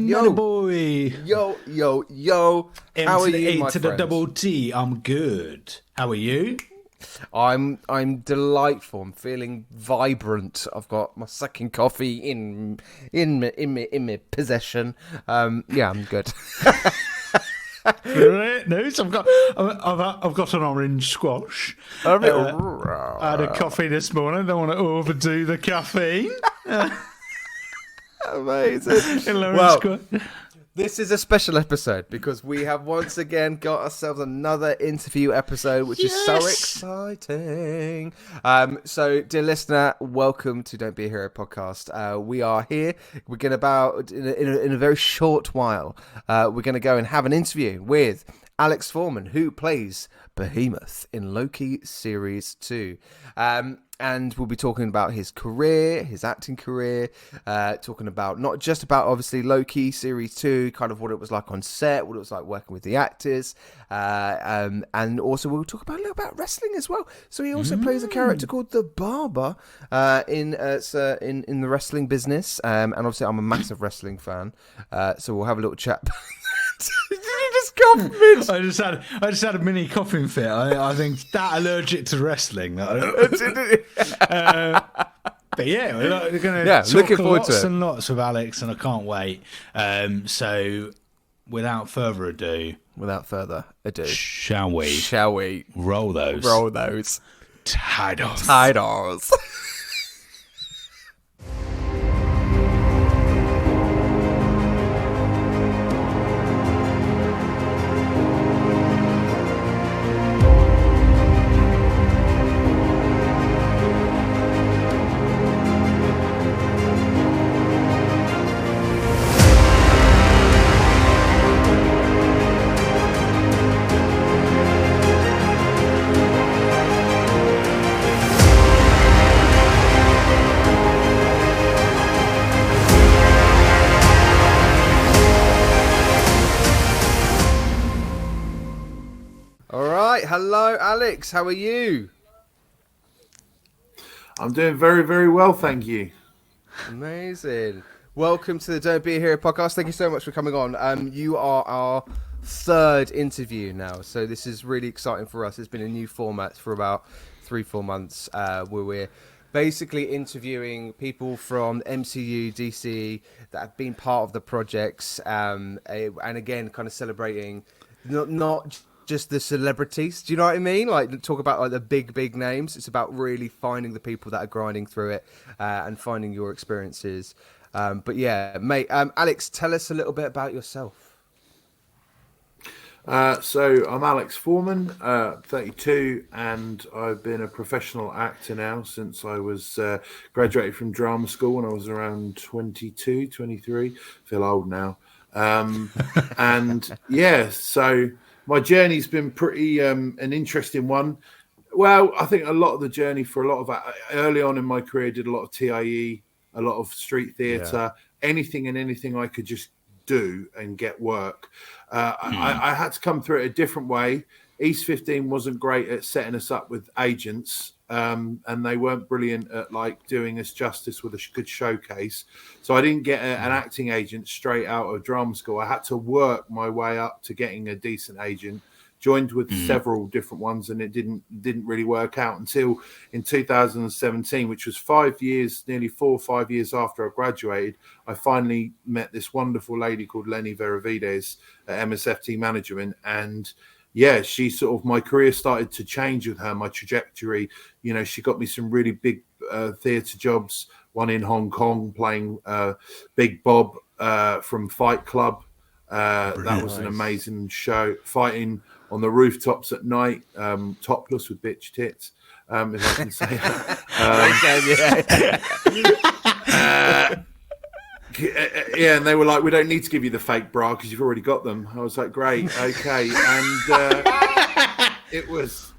Money boy. Yo. How are you, my to friends? the double T. I'm good. How are you? I'm delightful. I'm feeling vibrant. I've got my second coffee in my possession. Yeah, I'm good. News. I've got an orange squash. I had a coffee this morning. Don't want to overdo the caffeine. Amazing. Well, this is a special episode because we have once again got ourselves another interview episode, which is so exciting. So, dear listener, welcome to Don't Be a Hero podcast. We are here. We're going to in a very short while, we're going to go and have an interview with Alex Forman, who plays Behemoth in Loki Series 2. And we'll be talking about his career, his acting career, talking about not just about obviously Loki Series 2, kind of what it was like on set, what it was like working with the actors, and also we'll talk about a little about wrestling as well. So he also plays a character called the Barber in the wrestling business, and obviously I'm a massive wrestling fan, so we'll have a little chat. Did you just cough mid? I just had a mini coughing fit. I think that allergic to wrestling. But yeah, we're going to talk lots and lots with Alex, and I can't wait. So, without further ado, shall we roll those titles? Hello, Alex. How are you? I'm doing very, very well, thank you. Amazing. Welcome to the Don't Be a Hero podcast. Thank you so much for coming on. You are our third interview now, so this is really exciting for us. It's been a new format for about 3-4 months, where we're basically interviewing people from MCU, DC that have been part of the projects, and again, kind of celebrating not just the celebrities. Do you know what I mean? Like, talk about like the big names. It's about really finding the people that are grinding through it, and finding your experiences. But yeah, mate, Alex, tell us a little bit about yourself. So I'm Alex Forman, 32, and I've been a professional actor now since I was graduated from drama school when I was around 22, 23. Feel old now. And yeah, so my journey's been pretty an interesting one. Well, I think a lot of the journey for a lot of early on in my career, did a lot of TIE, a lot of street theatre, anything I could just do and get work. I had to come through it a different way. East 15 wasn't great at setting us up with agents, and they weren't brilliant at like doing us justice with a good showcase. So I didn't get an acting agent straight out of drama school. I had to work my way up to getting a decent agent. Joined with several different ones, and it didn't really work out until in 2017, which was 5 years, nearly 4 or 5 years after I graduated. I finally met this wonderful lady called Lenny Veravides at MSFT Management, and yeah, she sort of, my career started to change with her, my trajectory. You know, she got me some really big theatre jobs, one in Hong Kong playing Big Bob from Fight Club. That was an amazing show, fighting on the rooftops at night, topless with bitch tits, if I can say that. Yeah, and they were like, we don't need to give you the fake bra because you've already got them. I was like, great, okay. And it was,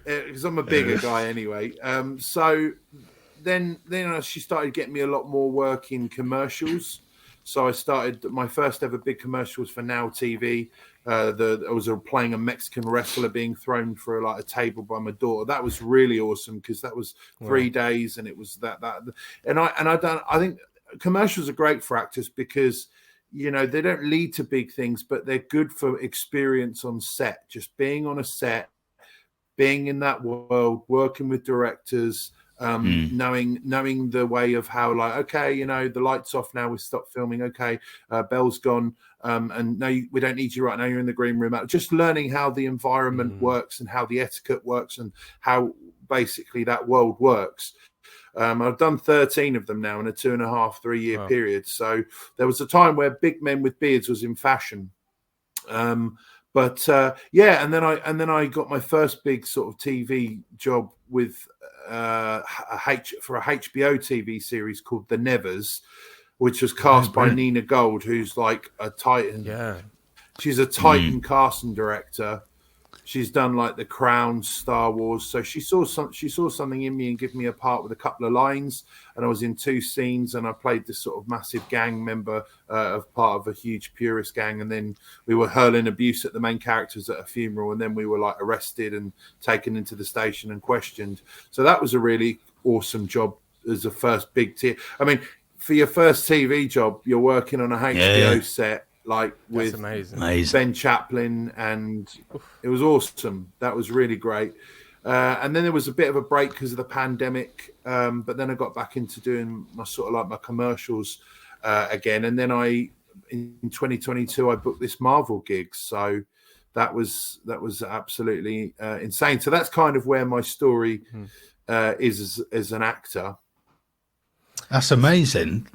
because I'm a bigger guy anyway. So then she started getting me a lot more work in commercials. So I started, my first ever big commercial was for Now TV. I was playing a Mexican wrestler being thrown for like a table by my daughter. That was really awesome because that was 3 days, and it was that. And I think commercials are great for actors because you know, they don't lead to big things, but they're good for experience on set. Just being on a set, being in that world, working with directors, knowing the way of how, like, okay, you know, the light's off now, we stop filming. Okay, Belle's gone, and no, we don't need you right now. You're in the green room. Just learning how the environment works and how the etiquette works and how basically that world works. I've done 13 of them now in a 2.5, 3 year period. So there was a time where big men with beards was in fashion. Yeah, and then I got my first big sort of TV job with for a HBO TV series called The Nevers, which was cast by Nina Gold, who's like a titan. Yeah, she's a titan casting director. She's done like The Crown, Star Wars. So she saw something in me and gave me a part with a couple of lines. And I was in 2 scenes, and I played this sort of massive gang member of part of a huge purist gang. And then we were hurling abuse at the main characters at a funeral. And then we were like arrested and taken into the station and questioned. So that was a really awesome job as a first big tier. I mean, for your first TV job, you're working on a HBO set. Like with Ben Chaplin, and it was awesome. That was really great. And then there was a bit of a break because of the pandemic. But then I got back into doing my sort of like my commercials again. And then in 2022, I booked this Marvel gig. So that was absolutely insane. So that's kind of where my story is as an actor. That's amazing.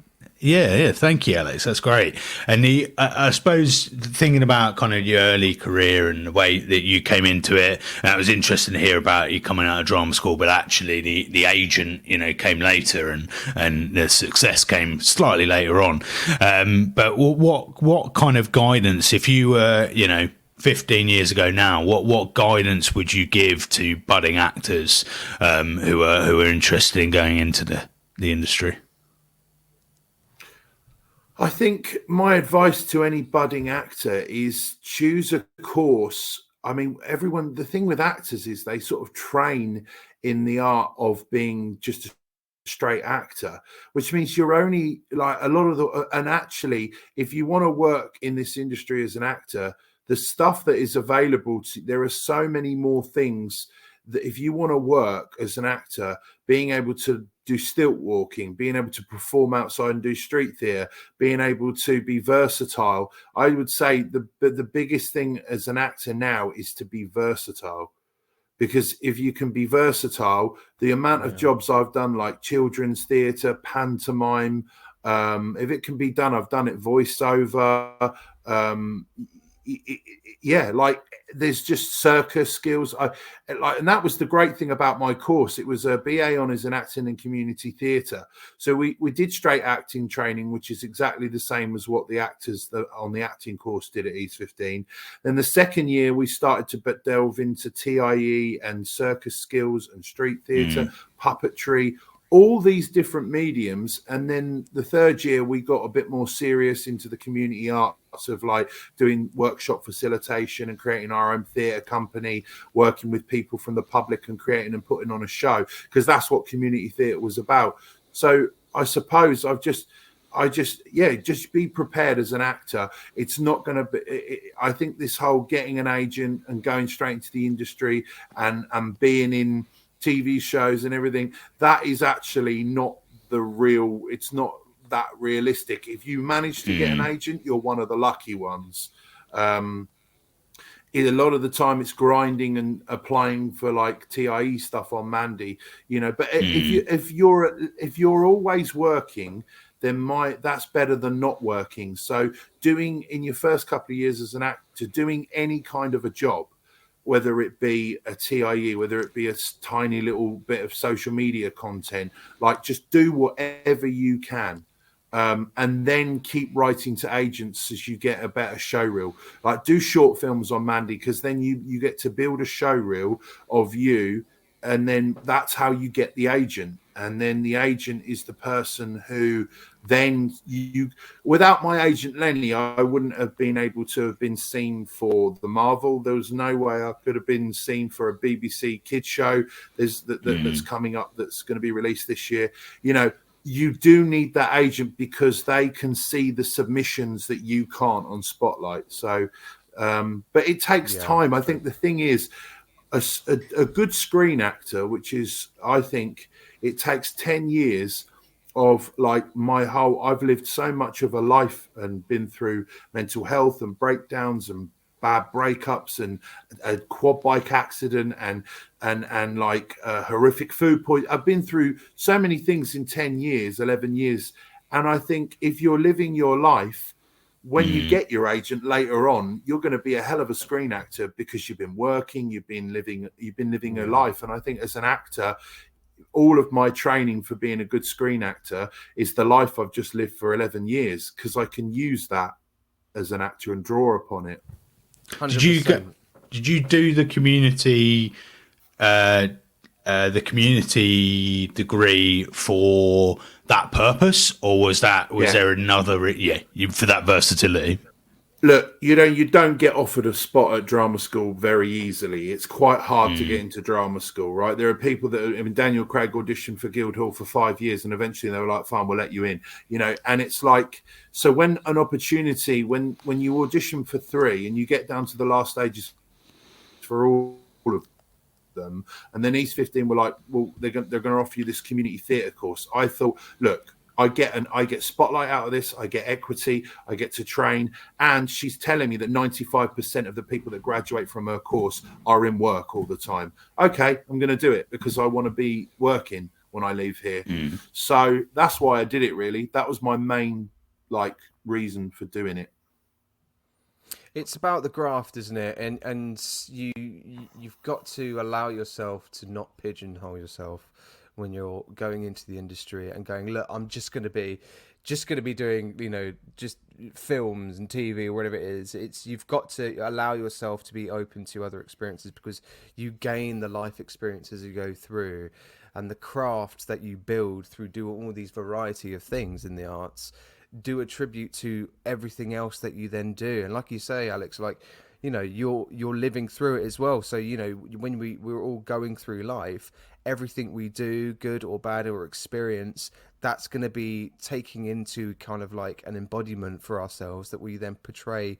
Yeah. Thank you, Alex. That's great. And I suppose thinking about kind of your early career and the way that you came into it, and it was interesting to hear about you coming out of drama school, but actually the agent, you know, came later, and the success came slightly later on. But what kind of guidance, if you were, you know, 15 years ago now, what guidance would you give to budding actors who are interested in going into the industry? I think my advice to any budding actor is choose a course. I mean, the thing with actors is they sort of train in the art of being just a straight actor, which means you're only like a lot of and actually, if you want to work in this industry as an actor, the stuff that is available there are so many more things that if you want to work as an actor, being able to do stilt walking, being able to perform outside and do street theatre, being able to be versatile. I would say the biggest thing as an actor now is to be versatile. Because if you can be versatile, the amount of jobs I've done, like children's theatre, pantomime, if it can be done, I've done it, voiceover, like there's just circus skills. And that was the great thing about my course. It was a BA Honours in Acting and Community Theatre. So we did straight acting training, which is exactly the same as what the actors on the acting course did at East 15. Then the second year we started to delve into TIE and circus skills and street theatre, puppetry, all these different mediums. And then the third year we got a bit more serious into the community arts of like doing workshop facilitation and creating our own theatre company, working with people from the public and creating and putting on a show, because that's what community theatre was about. So I suppose just be prepared as an actor. It's not going to be, I think this whole getting an agent and going straight into the industry and being in TV shows and everything, that is actually not it's not that realistic. If you manage to get an agent, you're one of the lucky ones. A lot of the time it's grinding and applying for like TIE stuff on Mandy, you know, but if you're always working, then that's better than not working. So doing in your first couple of years as an actor, doing any kind of a job, whether it be a TIE, whether it be a tiny little bit of social media content, like just do whatever you can. And then keep writing to agents as you get a better show reel. Like do short films on Mandy, because then you get to build a show reel of you, and then that's how you get the agent. And then the agent is the person who then without my agent Lenny, I wouldn't have been able to have been seen for the Marvel. There was no way I could have been seen for a BBC kids show that's coming up, that's going to be released this year. You know, you do need that agent because they can see the submissions that you can't on Spotlight. So, but it takes time. I think the thing is, a good screen actor, which is, I think, it takes 10 years of like I've lived so much of a life and been through mental health and breakdowns and bad breakups and a quad bike accident and like horrific food poison. I've been through so many things in 10 years, 11 years. And I think if you're living your life, when you get your agent later on, you're going to be a hell of a screen actor because you've been working, you've been living a life. And I think as an actor, all of my training for being a good screen actor is the life I've just lived for 11 years because I can use that as an actor and draw upon it. 100%. Did you do the community degree for that purpose, or was there another for that versatility? Look, you don't get offered a spot at drama school very easily. It's quite hard to get into drama school, right? There are people Daniel Craig auditioned for Guildhall for 5 years and eventually they were like, fine, we'll let you in, and it's like, so when an opportunity, when you audition for 3 and you get down to the last stages for all of them, and then East 15 were like, well, they're going to offer you this community theatre course. I thought, look, I get Spotlight out of this. I get equity. I get to train. And she's telling me that 95% of the people that graduate from her course are in work all the time. Okay, I'm going to do it because I want to be working when I leave here. So that's why I did it, really. That was my main reason for doing it. It's about the graft, isn't it? And you've got to allow yourself to not pigeonhole yourself when you're going into the industry and going, look, I'm just going to be doing, just films and TV or whatever it is. You've got to allow yourself to be open to other experiences because you gain the life experience as you go through, and the craft that you build through doing all these variety of things in the arts do attribute to everything else that you then do. And like you say, Alex, you're living through it as well. So, when we're all going through life, everything we do, good or bad or experience, that's going to be taking into kind of like an embodiment for ourselves that we then portray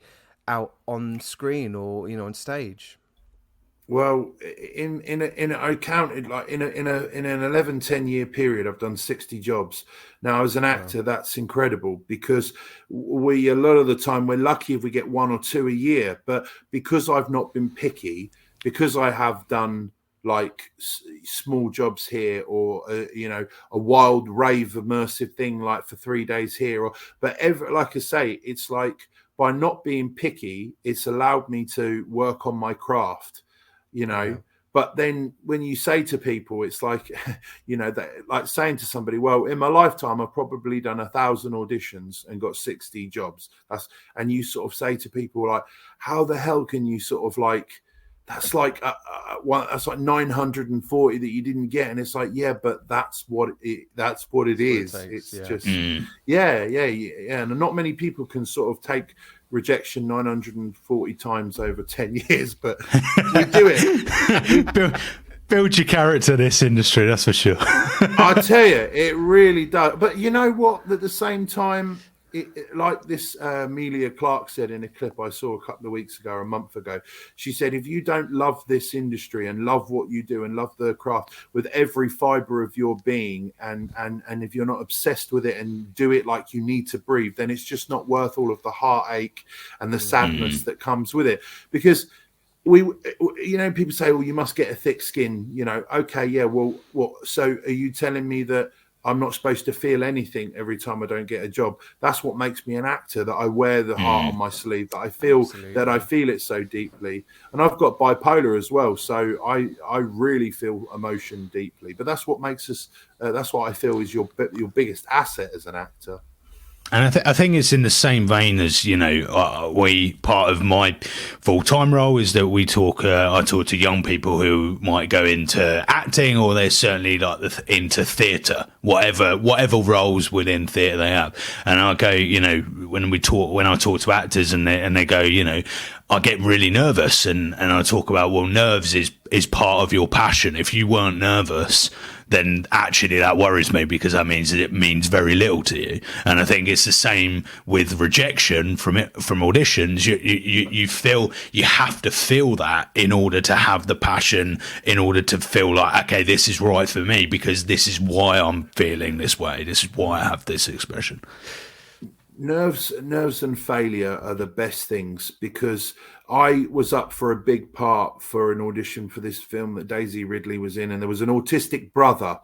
out on screen or, on stage. Well, I counted in an 10 year period, I've done 60 jobs. Now, as an actor, that's incredible because a lot of the time we're lucky if we get 1 or 2 a year. But because I've not been picky, because I have done small jobs here or a wild rave immersive thing for 3 days here, like I say, it's like by not being picky, it's allowed me to work on my craft. But then when you say to people, it's like, like saying to somebody, well, in my lifetime, I've probably done 1,000 auditions and got 60 jobs. And you sort of say to people like, how the hell can you sort of that's like 940 that you didn't get. And it's like, yeah, but that's what it is. It's just, yeah. And not many people can sort of take rejection 940 times over 10 years, but we do it. Build your character in this industry, that's for sure. I tell you, it really does. But you know what? At the same time, like this Amelia Clark said in a clip I saw a couple of weeks ago, or a month ago, she said, if you don't love this industry and love what you do and love the craft with every fiber of your being, and if you're not obsessed with it and do it like you need to breathe, then it's just not worth all of the heartache and the sadness that comes with it. Because people say, well, you must get a thick skin, okay, yeah, well, what? So are you telling me that I'm not supposed to feel anything every time I don't get a job? That's what makes me an actor, that I wear the heart on my sleeve, that I feel I feel it so deeply. And I've got bipolar as well, so I really feel emotion deeply. But that's what makes us, that's what I feel is your biggest asset as an actor. And I think it's in the same vein as, part of my full-time role is that I talk to young people who might go into acting, or they're certainly into theatre, whatever roles within theatre they have. And I go, when I talk to actors and they go, I get really nervous, and I talk about, well, nerves is part of your passion. If you weren't nervous, then actually that worries me, because that means it means very little to you. And I think it's the same with rejection from auditions. You feel, you have to feel that in order to have the passion, in order to feel like, okay, this is right for me, because this is why I'm feeling this way. This is why I have this expression. Nerves and failure are the best things, because I was up for a big part for an audition for this film that Daisy Ridley was in, and there was an autistic brother.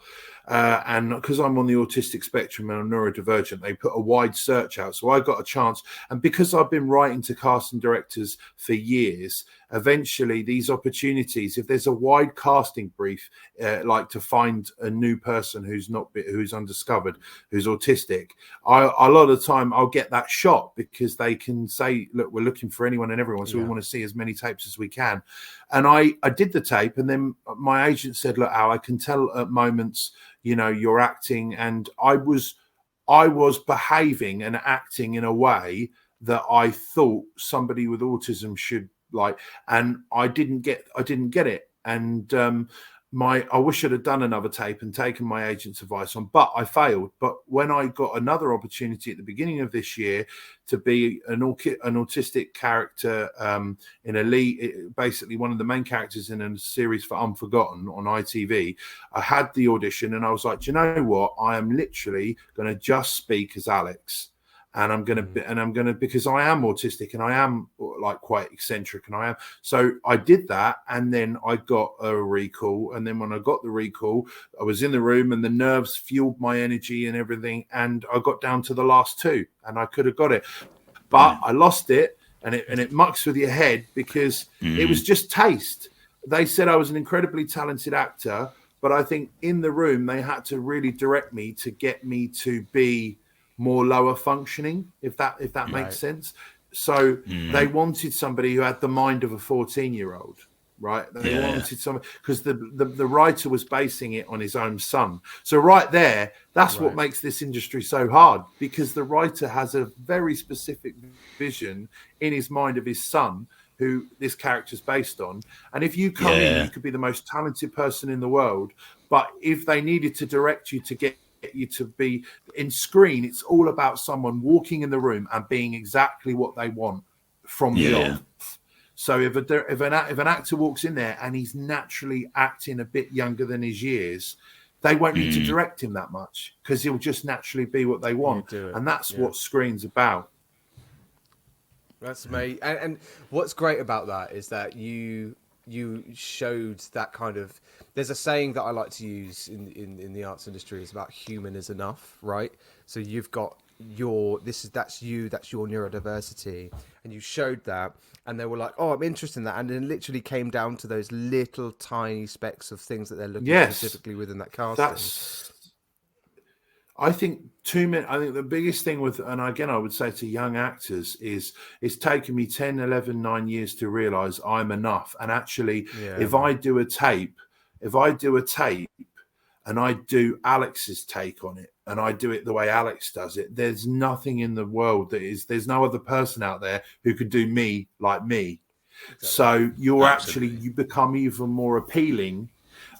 And because I'm on the autistic spectrum and I'm neurodivergent, they put a wide search out. So I got a chance. And because I've been writing to casting directors for years, eventually these opportunities, if there's a wide casting brief, like to find a new person who's undiscovered, who's autistic, a lot of the time I'll get that shot, because they can say, look, we're looking for anyone and everyone. So we want to see as many tapes as we can. And I did the tape, and then my agent said, look, Al, I can tell at moments, you're acting. And I was behaving and acting in a way that I thought somebody with autism should like, and I didn't get it. And I wish I'd have done another tape and taken my agent's advice on, but I failed. But when I got another opportunity at the beginning of this year to be an autistic character in a lead, basically one of the main characters in a series for Unforgotten on ITV, I had the audition, and I was like, do you know what? I am literally going to just speak as Alex. And I'm going to, because I am autistic and I am like quite eccentric, and so I did that, and then I got a recall. And then when I got the recall, I was in the room, and the nerves fueled my energy and everything. And I got down to the last two, and I could have got it, but I lost it. And it mucks with your head, because it was just taste. They said I was an incredibly talented actor, but I think in the room, they had to really direct me to get me to be more lower functioning, if that makes sense. So they wanted somebody who had the mind of a 14-year-old, right? They wanted somebody, because the writer was basing it on his own son. So right there, that's what makes this industry so hard, because the writer has a very specific vision in his mind of his son, who this character's based on. And if you come in, you could be the most talented person in the world, but if they needed to direct you to get you to be in screen, it's all about someone walking in the room and being exactly what they want from the off. So if an actor walks in there and he's naturally acting a bit younger than his years, they won't need to direct him that much, because he'll just naturally be what they want. And that's what screen's about. That's amazing. And what's great about that is that you showed that kind of, there's a saying that I like to use in the arts industry, is about human is enough, right? So you've got that's your neurodiversity, and you showed that, and they were like, oh, I'm interested in that, and then it literally came down to those little tiny specks of things that they're looking specifically within that casting. I think the biggest thing with, and again, I would say to young actors, is it's taken me 10, 11, 9 years to realize I'm enough. And actually, if I do a tape and I do Alex's take on it, and I do it the way Alex does it, there's nothing in the world there's no other person out there who could do me like me. Exactly. So you become even more appealing.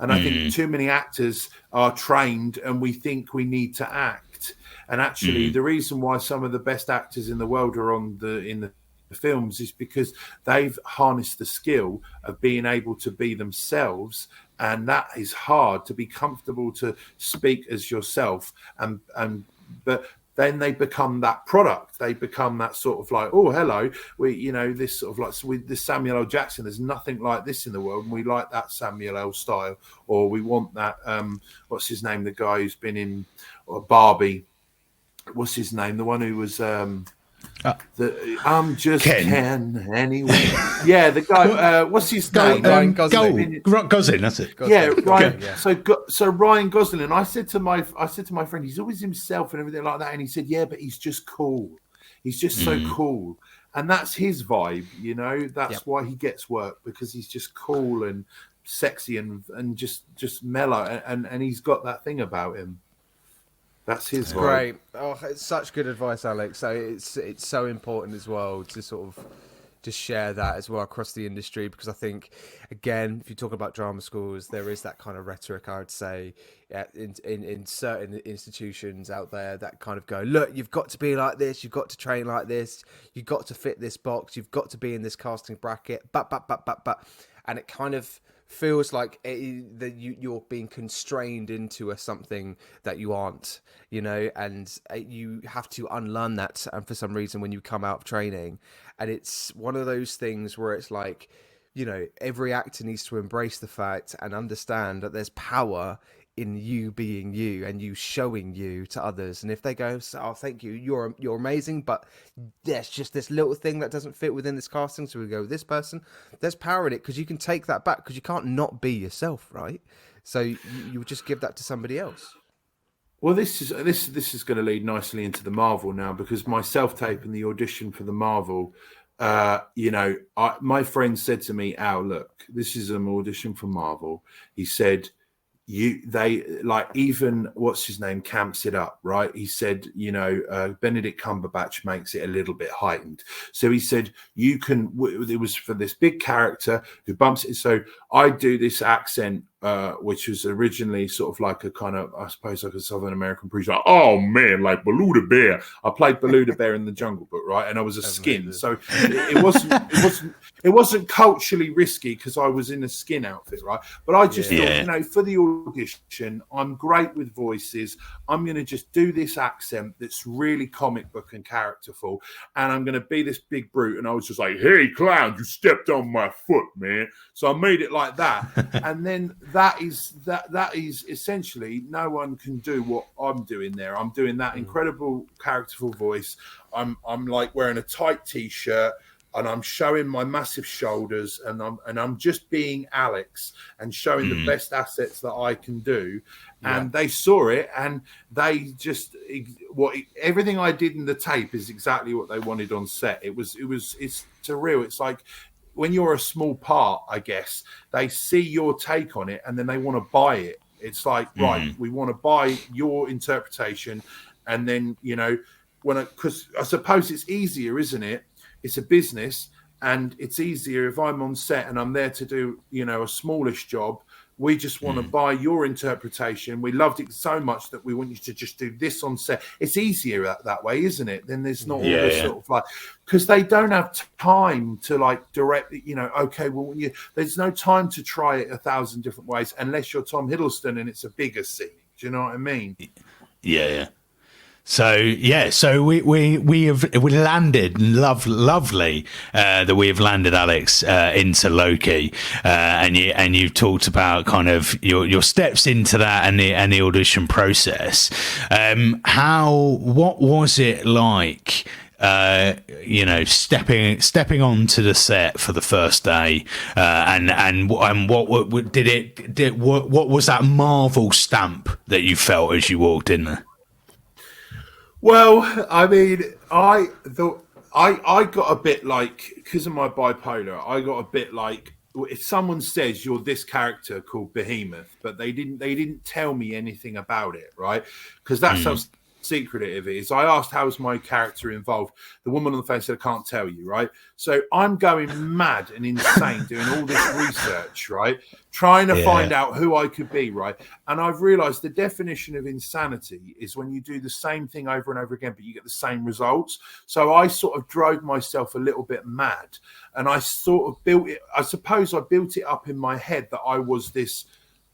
And I think too many actors are trained, and we think we need to act. And actually, the reason why some of the best actors in the world are in the films is because they've harnessed the skill of being able to be themselves. And that is hard, to be comfortable to speak as yourself. But then they become that product. They become that sort of like, oh, hello, this sort of like, with this Samuel L. Jackson, there's nothing like this in the world, and we like that Samuel L. style, or we want that. What's his name? The guy who's been in Barbie. What's his name? The one who was I'm just Ken anyway. Yeah, the guy. What's his name? Ryan Gosling. Gosling, that's it. Gosling. Yeah, Ryan. Yeah. So Ryan Gosling. I said to my friend, he's always himself and everything like that, and he said, yeah, but he's just cool. He's just so cool, and that's his vibe. That's why he gets work, because he's just cool and sexy and just mellow, and he's got that thing about him. That's his vibe. Great. Oh, it's such good advice, Alex. So it's so important as well to sort of, just share that as well across the industry, because I think, again, if you talk about drama schools, there is that kind of rhetoric, I would say, in certain institutions out there that kind of go, look, you've got to be like this, you've got to train like this, you've got to fit this box, you've got to be in this casting bracket, but, and it kind of feels like that you're being constrained into something that you aren't, and you have to unlearn that. And for some reason, when you come out of training, and it's one of those things where it's like, every actor needs to embrace the fact and understand that there's power in you being you and you showing you to others. And if they go, oh, thank you, you're amazing, but there's just this little thing that doesn't fit within this casting, so we go with this person, there's power in it, because you can take that back, because you can't not be yourself, right? So you just give that to somebody else. Well, this is going to lead nicely into the Marvel now, because my self-tape and the audition for the Marvel, my friend said to me, Al, look, this is an audition for Marvel. He said, even what's his name camps it up, right? He said, Benedict Cumberbatch makes it a little bit heightened. So he said, it was for this big character who bumps it. So I do this accent, which was originally sort of like a kind of, I suppose, like a Southern American preacher. Like, oh man, like Baloo the Bear. I played Baloo the Bear in the Jungle Book, right? And I was a skin, so it wasn't culturally risky because I was in a skin outfit, right? But I just thought, for the audition, I'm great with voices. I'm going to just do this accent that's really comic book and characterful, and I'm going to be this big brute. And I was just like, hey, clown, you stepped on my foot, man. So I made it like that, and then that is essentially, no one can do what I'm doing there. I'm doing that incredible characterful voice. I'm like wearing a tight t-shirt, and I'm showing my massive shoulders, and I'm just being Alex and showing the best assets that I can do. And they saw it, and they just everything I did in the tape is exactly what they wanted on set. It's surreal. It's like, when you're a small part, I guess, they see your take on it and then they want to buy it. It's like, right, we want to buy your interpretation. And then, because I suppose it's easier, isn't it? It's a business, and it's easier if I'm on set and I'm there to do, a smallish job. We just want to buy your interpretation. We loved it so much that we want you to just do this on set. It's easier that way, isn't it? Then there's not all this sort of like, because they don't have time to like direct, okay, well, there's no time to try it 1,000 different ways unless you're Tom Hiddleston and it's a bigger scene. Do you know what I mean? Yeah. So we have landed lovely that we have landed Alex into Loki, and you've talked about kind of your steps into that and the audition process. What was it like? Stepping onto the set for the first day, and what was that Marvel stamp that you felt as you walked in there? Well, I mean, I thought I got a bit like, because of my bipolar, I got a bit like, if someone says you're this character called Behemoth, but they didn't tell me anything about it, right? Because that's how secretive it is. I asked, how's my character involved? The woman on the phone said, I can't tell you, right? So I'm going mad and insane doing all this research, right? Trying to find out who I could be, right? And I've realized the definition of insanity is when you do the same thing over and over again, but you get the same results. So I sort of drove myself a little bit mad, and I sort of built it. I suppose I built it up in my head that I was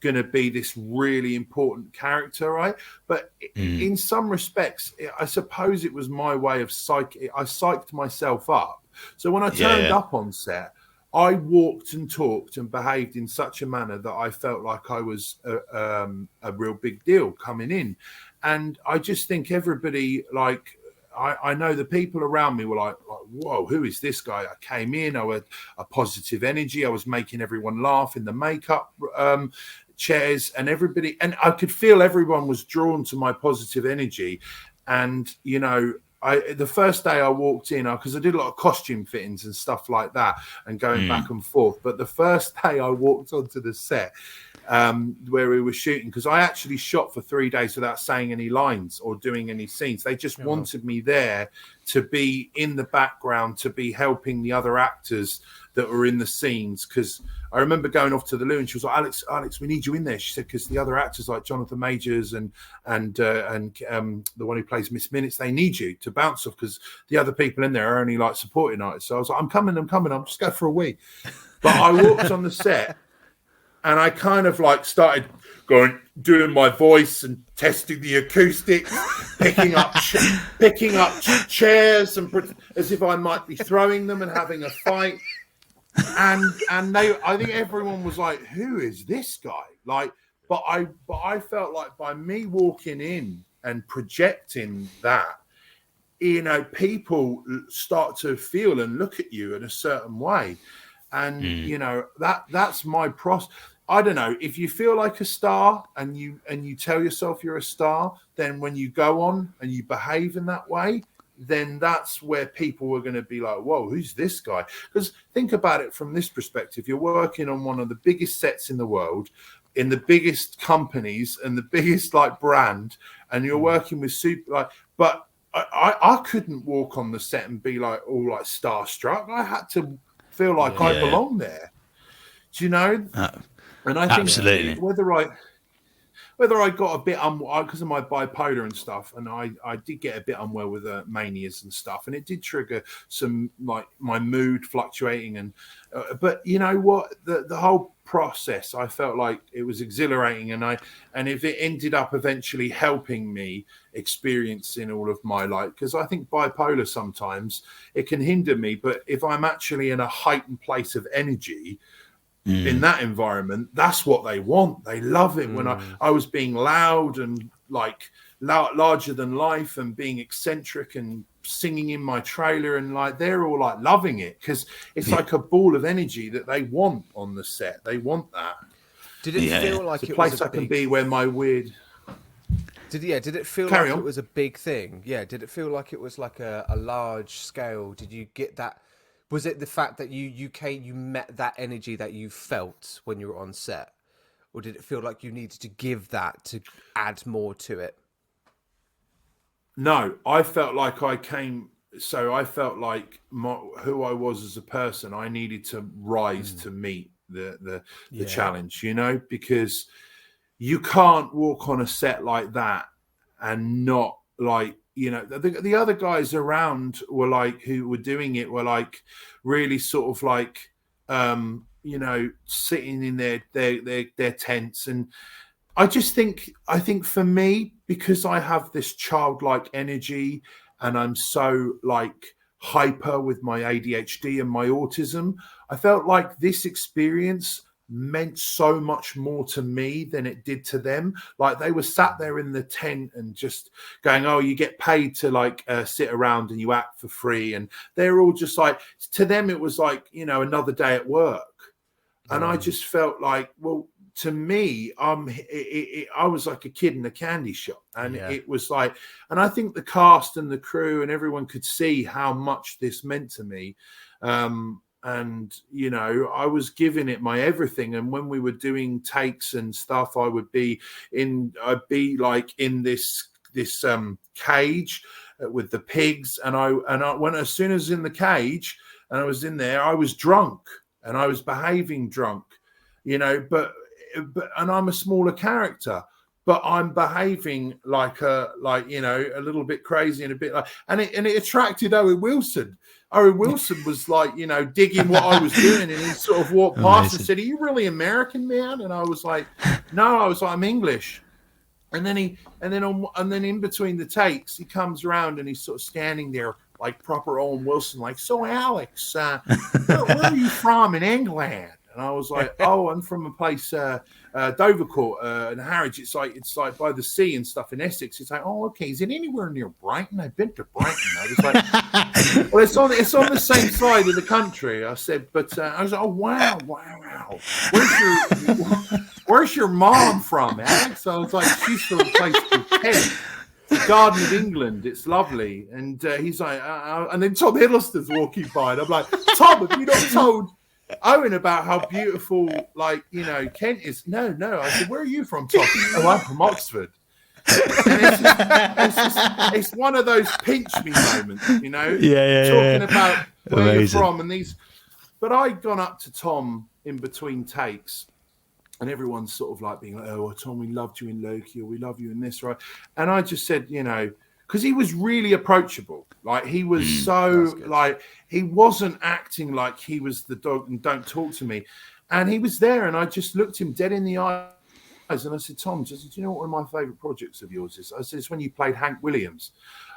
going to be this really important character, right? But in some respects, I suppose it was my way of I psyched myself up. So when I turned up on set, I walked and talked and behaved in such a manner that I felt like I was a real big deal coming in. And I just think everybody, like, I know the people around me were like, whoa, who is this guy? I came in, I had a positive energy. I was making everyone laugh in the makeup chairs, and everybody, and I could feel everyone was drawn to my positive energy. And, the first day I walked in, because I did a lot of costume fittings and stuff like that, and going back and forth. But the first day I walked onto the set where we were shooting, because I actually shot for 3 days without saying any lines or doing any scenes. They just wanted me there to be in the background, to be helping the other actors that were in the scenes. Because I remember going off to the loo and she was like, Alex, we need you in there. She said, because the other actors like Jonathan Majors and the one who plays Miss Minutes, they need you to bounce off, because the other people in there are only like supporting artists. So I was like, I'm coming. I'll just go for a wee. But I walked on the set and I kind of like started doing my voice and testing the acoustics, picking up chairs and as if I might be throwing them and having a fight. And I think everyone was like, "Who is this guy?" Like, but I felt like by me walking in and projecting that, people start to feel and look at you in a certain way, and that's my process. I don't know, if you feel like a star and you tell yourself you're a star, then when you go on and you behave in that way, then that's where people are going to be like, whoa, who's this guy? Because think about it from this perspective. You're working on one of the biggest sets in the world, in the biggest companies and the biggest like brand, and you're working with but I couldn't walk on the set and be like all like starstruck. I had to feel like I belong there. Do you know? And I think absolutely. whether I got a bit unwell because of my bipolar and stuff, and I did get a bit unwell with manias and stuff, and it did trigger some like my mood fluctuating. And but you know what, the whole process, I felt like it was exhilarating, and if it ended up eventually helping me experiencing all of my life, because I think bipolar sometimes it can hinder me, but if I'm actually in a heightened place of energy. In that environment, that's what they want. They love it when I was being loud and like larger than life and being eccentric and singing in my trailer, and like they're all like loving it because it's like a ball of energy that they want on the set. They want that. Did it feel like it's a it place was a I can be where my weird? Did it feel like it was a big thing? Yeah. Did it feel like it was like a large scale? Did you get that? Was it the fact that you met that energy that you felt when you were on set? Or did it feel like you needed to give that to add more to it? No, I felt like I felt like who I was as a person, I needed to rise to meet the challenge, because you can't walk on a set like that and not like, the other guys around were like, who were doing it were like really sort of like, sitting in their tents. And I think for me, because I have this childlike energy and I'm so like hyper with my ADHD and my autism, I felt like this experience meant so much more to me than it did to them. Like they were sat there in the tent and just going, oh, you get paid to like sit around and you act for free, and they're all just like, to them it was like, another day at work. And I just felt like, well, to me, I was like a kid in a candy shop, and it was like, and I think the cast and the crew and everyone could see how much this meant to me. And, I was giving it my everything. And when we were doing takes and stuff, I'd be like in this cage with the pigs. And as soon as in the cage and I was in there, I was drunk and I was behaving drunk, but I'm a smaller character, but I'm behaving like a little bit crazy and a bit like, and it attracted Owen Wilson. Owen Wilson was like, digging what I was doing, and he sort of walked past and said, "Are you really American, man?" And I was like, "No," I was like, "I'm English." And then in between the takes, he comes around and he's sort of standing there like proper Owen Wilson, like, "So Alex, where are you from in England?" And I was like, "Oh, I'm from a place, Dovercourt and Harwich. It's like by the sea and stuff in Essex." It's like, "Oh, okay. Is it anywhere near Brighton? I've been to Brighton." I was like, "Well, it's on the same side of the country." I said, but I was like, "Oh, wow. Where's your mom from, Alex?" I was like, "She's from a place called Kent." Garden of England. It's lovely. And he's like, and then Tom Hiddleston's walking by, and I'm like, Tom, have you not told Owen about how beautiful, like, you know, Kent is? No. I said, where are you from, Tom? Oh, I'm from Oxford. And it's one of those pinch me moments, you know, talking about where you're from and these. But I'd gone up to Tom in between takes, and everyone's sort of like being like, oh, well, Tom, we loved you in Loki, or we love you in this, right? And I just said, you know, because he was really approachable. Like, he was like, he wasn't acting like he was the dog and don't talk to me. And he was there, and I just looked him dead in the eye. And I said, Tom, do you know what one of my favourite projects of yours is? I said, it's when you played Hank Williams.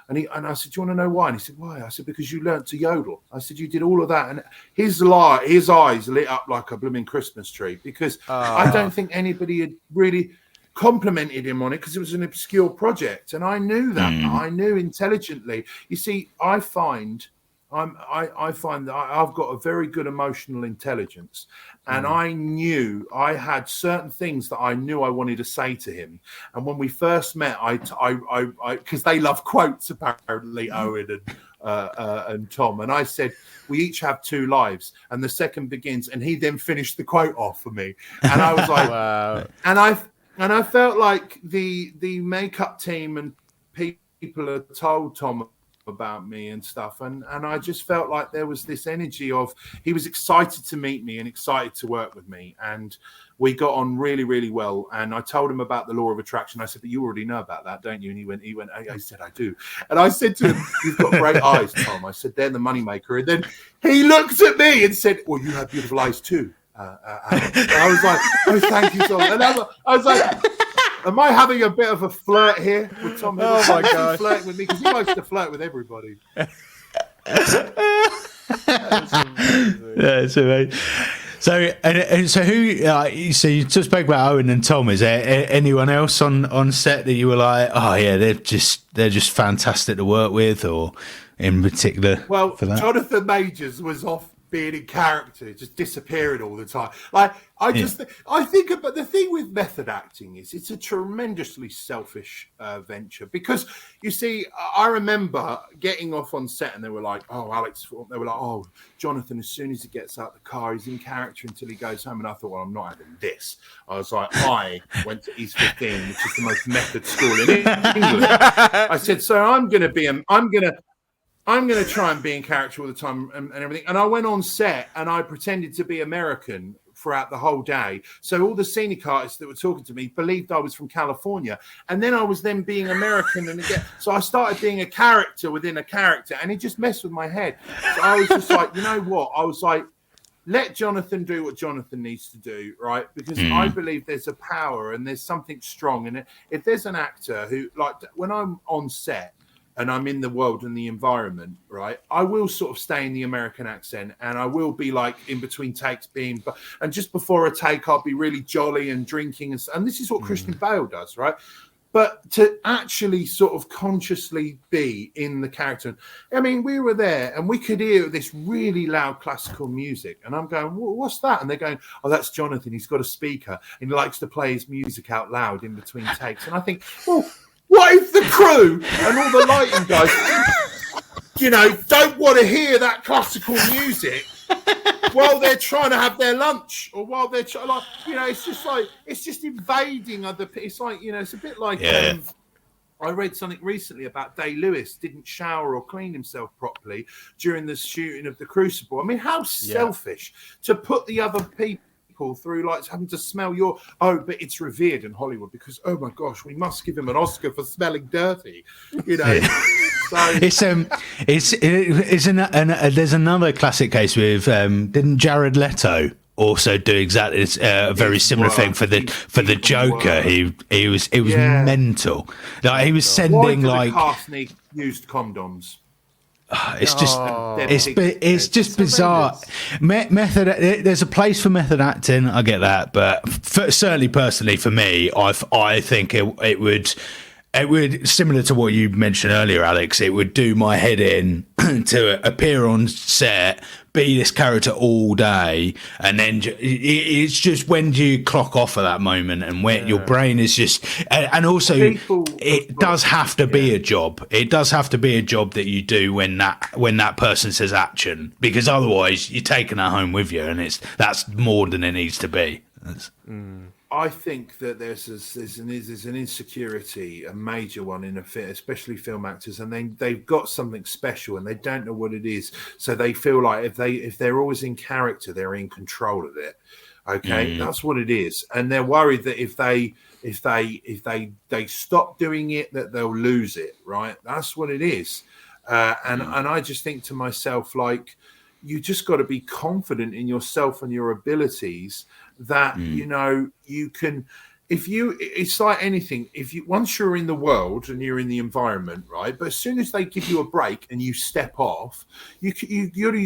And I said, do you want to know why? And he said, why? I said, because you learnt to yodel. I said, you did all of that. And his eyes lit up like a blooming Christmas tree, because I don't think anybody had really complimented him on it, because it was an obscure project. And I knew that. I knew intelligently. You see, I find that I've got a very good emotional intelligence, and I knew I had certain things that I knew I wanted to say to him. And when we first met, I because they love quotes apparently, Owen and Tom, and I said, we each have 2 lives, and the second begins, and he then finished the quote off for me, and I was like, wow. And I felt like the makeup team and people had told Tom about me and stuff, and I just felt like there was this energy of, he was excited to meet me and excited to work with me, and we got on really, really well. And I told him about the law of attraction. I said, but you already know about that, don't you? And he went, I said, I do. And I said to him, you've got great eyes, Tom. I said, they're the moneymaker. And then he looked at me and said, well, you have beautiful eyes too. And I was like, oh, thank you, Tom. And I was like, am I having a bit of a flirt here with Tom? Oh my gosh, flirting with me, because he likes to flirt with everybody. That's amazing. So who? So you just spoke about Owen and Tom. Is there anyone else on set that you were like, oh yeah, they're just fantastic to work with, or in particular? Well, for that? Jonathan Majors was off being in character, just disappearing all the time. Like, I think about the thing with method acting is it's a tremendously selfish venture, because you see, I remember getting off on set and they were like, oh, Alex, they were like, oh, Jonathan, as soon as he gets out the car, he's in character until he goes home. And I thought, well, I'm not having this. I was like, I went to East 15, which is the most method school in England. I said, so I'm going to try and be in character all the time and everything. And I went on set and I pretended to be American throughout the whole day. So all the scenic artists that were talking to me believed I was from California. And then I was then being American. And again, so I started being a character within a character, and it just messed with my head. So I was just like, you know what? I was like, let Jonathan do what Jonathan needs to do, right? Because I believe there's a power and there's something strong. And if there's an actor who, like, when I'm on set, and I'm in the world and the environment, right, I will sort of stay in the American accent, and I will be like in between takes and just before a take, I'll be really jolly and drinking. And this is what Christian Bale does, right? But to actually sort of consciously be in the character. I mean, we were there and we could hear this really loud classical music. And I'm going, what's that? And they're going, oh, that's Jonathan. He's got a speaker and he likes to play his music out loud in between takes. And I think, well, what if the crew and all the lighting guys, you know, don't want to hear that classical music while they're trying to have their lunch, or while they're trying, like, you know, it's just invading other. It's like, you know, it's a bit like. I read something recently about Day-Lewis didn't shower or clean himself properly during the shooting of The Crucible. I mean, how selfish to put the other people through, like, having to smell but it's revered in Hollywood because, oh my gosh, we must give him an Oscar for smelling dirty, you know. So there's another classic case with didn't Jared Leto also do exactly a very similar thing for the Joker? It was mental. Like, he was sending, like, the cast used condoms. It's just bizarre. There's a place for method acting. I get that, but certainly personally for me, I think it would, similar to what you mentioned earlier, Alex. It would do my head in to appear on set, be this character all day, and then it's just when do you clock off at that moment, and when your brain is just, and also it does have to be a job. It does have to be a job that you do when that person says action, because otherwise you're taking that home with you, and that's more than it needs to be. I think that there's an insecurity, a major one in especially film actors, and they've got something special and they don't know what it is. So they feel like if they're always in character, they're in control of it. Okay, that's what it is, and they're worried that if they stop doing it, that they'll lose it. Right, that's what it is. And I just think to myself, like, you just got to be confident in yourself and your abilities. That you can, it's like anything. Once you're in the world and you're in the environment, right? But as soon as they give you a break and you step off, you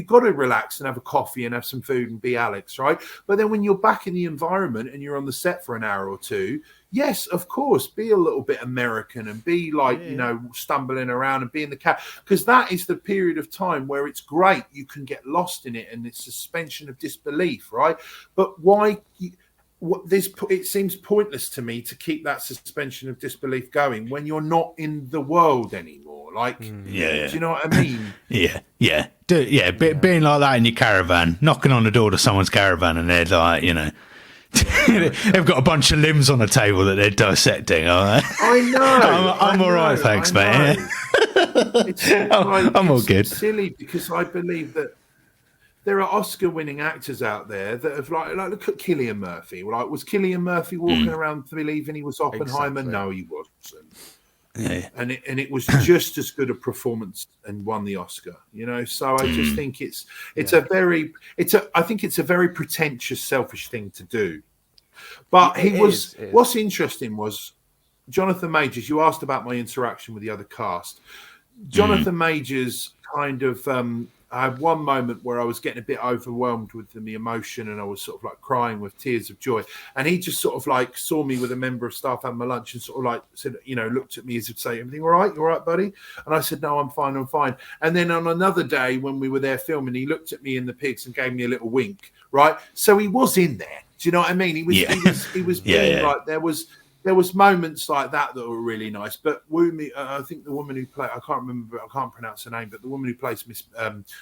got to relax and have a coffee and have some food and be Alex, right? But then when you're back in the environment and you're on the set for an hour or two, yes, of course, be a little bit American and be like, stumbling around and be in the cab, because that is the period of time where it's great. You can get lost in it and it's suspension of disbelief, right? But why? It seems pointless to me to keep that suspension of disbelief going when you're not in the world anymore. Like, do you know what I mean? Being like that in your caravan, knocking on the door to someone's caravan, and they're like, they've got a bunch of limbs on the table that they're dissecting. I know. I'm all right, thanks, mate. I'm all good. Silly, because I believe that there are Oscar-winning actors out there that have like look at Cillian Murphy. Like, was Cillian Murphy walking around believing he was Oppenheimer? Exactly. No, he wasn't. Yeah. And it was just as good a performance and won the Oscar. So I just think I think it's a very pretentious, selfish thing to do. But what's interesting was Jonathan Majors. You asked about my interaction with the other cast. Jonathan Majors kind of. I had one moment where I was getting a bit overwhelmed with the emotion, and I was sort of like crying with tears of joy. And he just sort of like saw me with a member of staff having my lunch and sort of like said, looked at me as if to say, "Everything all right? You all right, buddy?" And I said, "No, I'm fine, I'm fine." And then on another day when we were there filming, he looked at me in the pigs and gave me a little wink, right? So he was in there. Do you know what I mean? He was being like, there was moments like that were really nice. But I think the woman who played, I can't pronounce her name, but the woman who plays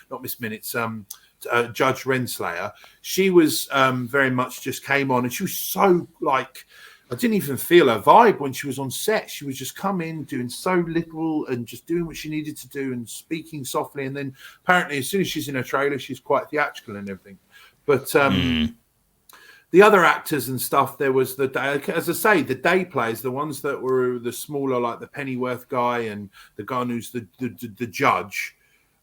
not Miss Minutes, Judge Renslayer, she was very much just came on, and she was so like, I didn't even feel her vibe when she was on set. She was just come in, doing so little and just doing what she needed to do and speaking softly. And then apparently as soon as she's in a trailer, she's quite theatrical and everything. But the other actors and stuff, there was the day players, the ones that were the smaller, like the Pennyworth guy and the guy who's the judge.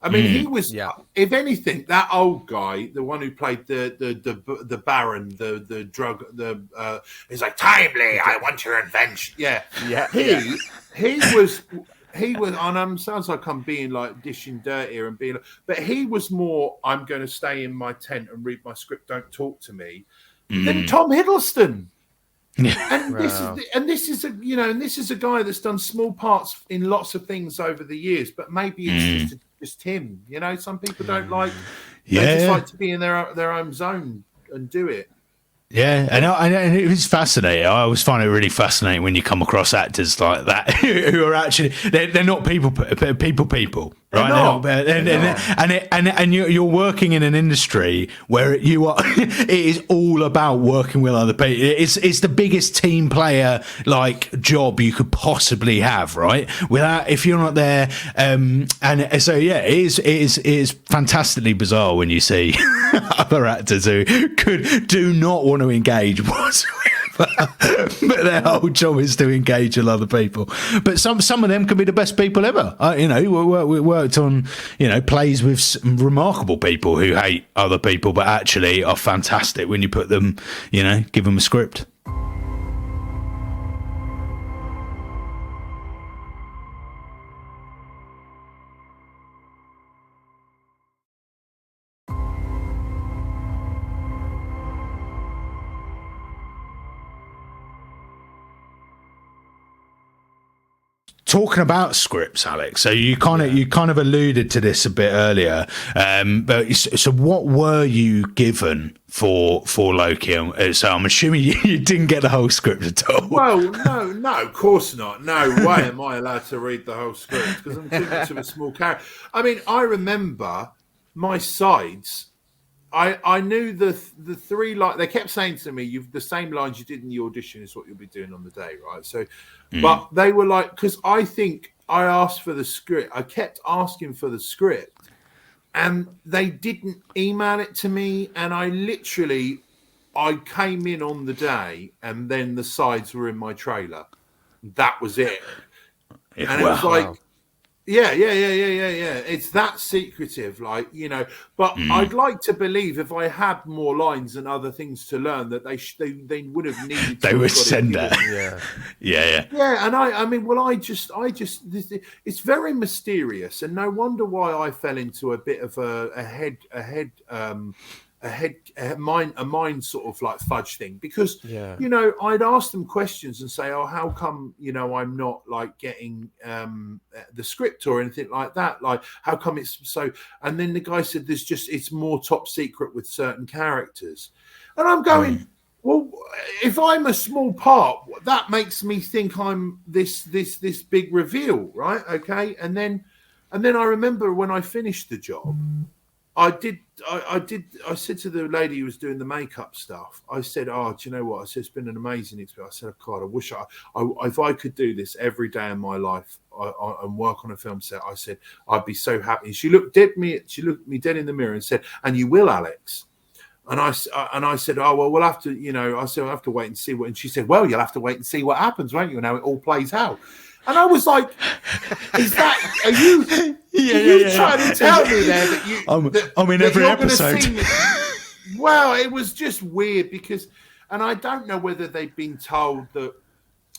I mean, he was, if anything, that old guy, the one who played the Baron, the drug, he's like, "Timely, I want your invention." He was. And sounds like I'm being like dishing dirt here and being, but he was more, I'm going to stay in my tent and read my script, don't talk to me. Than Tom Hiddleston. And this is a guy that's done small parts in lots of things over the years, but maybe it's just him. Some people don't like. They just like to be in their own zone and do it. Yeah, and it was fascinating. I always find it really fascinating when you come across actors like that who are actually they're not people, right? And you're working in an industry where it is all about working with other people. It's the biggest team player like job you could possibly have, right? If you're not there, and so it is fantastically bizarre when you see other actors who do not want to engage whatsoever, but their whole job is to engage with other people. But some of them can be the best people ever. We worked on plays with remarkable people who hate other people, but actually are fantastic when you put them, give them a script. talking about scripts, Alex. So you kind of alluded to this a bit earlier. But so what were you given for Loki? So I'm assuming you didn't get the whole script at all. Well, no, of course not. No way am I allowed to read the whole script because I'm too much of a small character. I mean, I remember my sides. I knew the three they kept saying to me, "You've the same lines you did in the audition is what you'll be doing on the day, right?" So, but they were like, because I think I asked for the script. I kept asking for the script, and they didn't email it to me. And I came in on the day, and then the sides were in my trailer. That was it, and it was like. Yeah. It's that secretive, But I'd like to believe if I had more lines and other things to learn, that they would have needed. They would send that. Yeah. And I mean, it's very mysterious, and no wonder why I fell into a bit of a mind sort of like fudge thing, because I'd ask them questions and say, oh, how come I'm not like getting the script or anything like that, like how come it's so, and then the guy said it's more top secret with certain characters, and I'm going, well, if I'm a small part, that makes me think I'm this big reveal, right? Okay, and then I remember when I finished the job, I said to the lady who was doing the makeup stuff, I said, oh, do you know what? I said, it's been an amazing experience. I said, God, I wish if I could do this every day in my life and work on a film set, I said, I'd be so happy. She looked me dead in the mirror and said, and you will, Alex. And I said, oh, well, we'll have to, I said, I'll have to wait and see what, and she said, well, you'll have to wait and see what happens, won't you? And how it all plays out. And I was like, are you trying to tell me there that you... I'm in every episode. Well, it was just weird because... And I don't know whether they've been told that,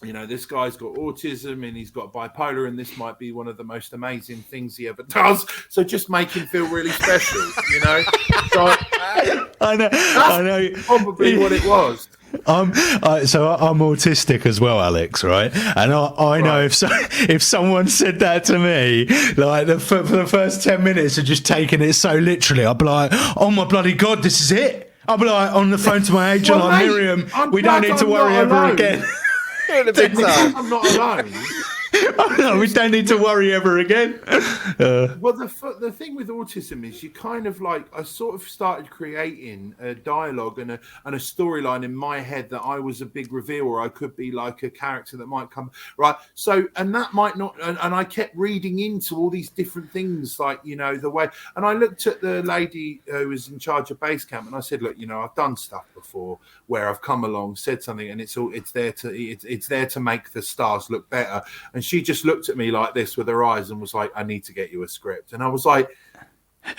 this guy's got autism and he's got bipolar and this might be one of the most amazing things he ever does. So just make him feel really special, So I know. That's probably what it was. So I'm autistic as well, Alex, right? And I know if someone said that to me, like for the first 10 minutes of just taking it so literally, I'd be like, oh my bloody God, this is it. I'd be like on the phone to my agent, like, Miriam, we don't need to worry ever again. I'm not alone. No, we don't need to worry ever again. Well, the thing with autism is you kind of like, I sort of started creating a dialogue and a storyline in my head that I was a big reveal, or I could be like a character that might come, right? So, and that might not, and I kept reading into all these different things, like, the way, and I looked at the lady who was in charge of base camp and I said, look, I've done stuff before where I've come along, said something, and it's there to make the stars look better. And she just looked at me like this with her eyes and was like, I need to get you a script. And I was like, what?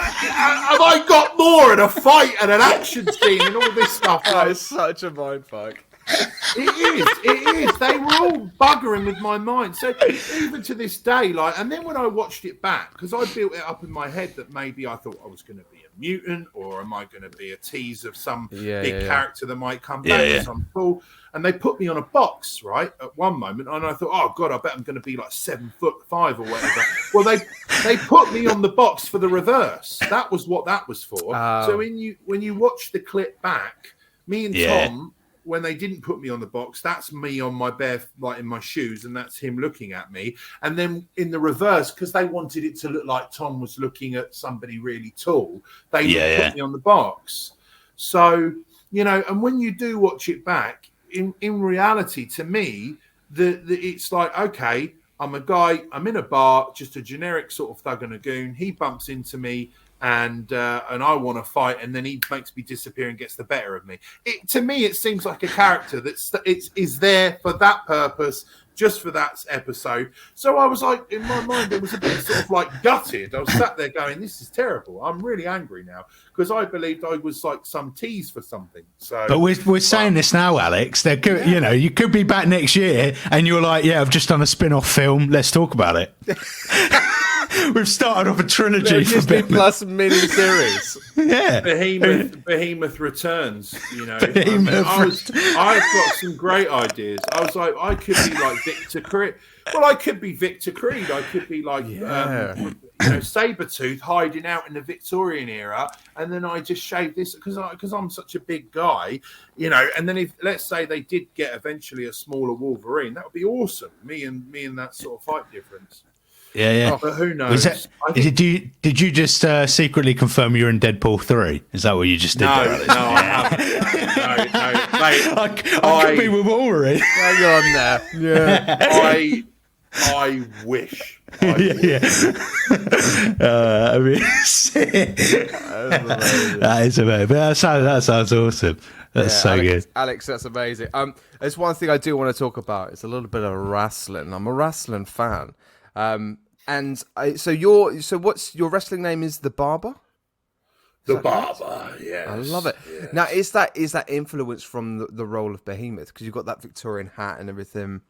Have I got more in a fight and an action scene and all this stuff? That is such a mindfuck. It is. They were all buggering with my mind. So even to this day, and then when I watched it back, because I built it up in my head that maybe I thought I was going to be a mutant, or am I going to be a tease of some big character that might come back, some fool. And they put me on a box, right, at one moment, and I thought, oh God, I bet I'm going to be like 7'5" or whatever. Well, they put me on the box for the reverse. That was what that was for. So when you watch the clip back, me and Tom, when they didn't put me on the box, that's me on my bare, like in my shoes, and that's him looking at me. And then in the reverse, because they wanted it to look like Tom was looking at somebody really tall, they put me on the box. So, and when you do watch it back, in reality, to me, it's like, okay, I'm a guy, I'm in a bar, just a generic sort of thug and a goon. He bumps into me, and I want to fight, and then he makes me disappear and gets the better of me. To me, it seems like a character is there for that purpose, just for that episode. So I was like, in my mind, it was a bit sort of like gutted. I was sat there going, this is terrible. I'm really angry now, because I believed I was like some tease for something. So, but we're saying this now, Alex. There could, you could be back next year, and you're like, yeah, I've just done a spin-off film. Let's talk about it. We've started off a trilogy for Disney Plus mini series. Yeah, Behemoth returns. You know, I've got some great ideas. I was like, I could be like Victor Creed. Well, I could be Victor Creed. I could be like, Sabretooth hiding out in the Victorian era, and then I just shave this because I'm such a big guy, you know. And then if let's say they did get eventually a smaller Wolverine, that would be awesome. Me and that sort of fight difference. Yeah. But who knows? Did you just secretly confirm you're in Deadpool 3? Is that what you just did? No, I haven't. No, mate. I could be with Wolverine. Hang on there. Yeah. I wish. I mean, that is amazing. That sounds awesome. That's so good. Alex, that's amazing. There's one thing I do want to talk about. It's a little bit of wrestling. I'm a wrestling fan. So what's your wrestling name? Is The Barber? The Barber, yes. I love it. Yes. Now, is that influence from the role of Behemoth? Because you've got that Victorian hat and everything.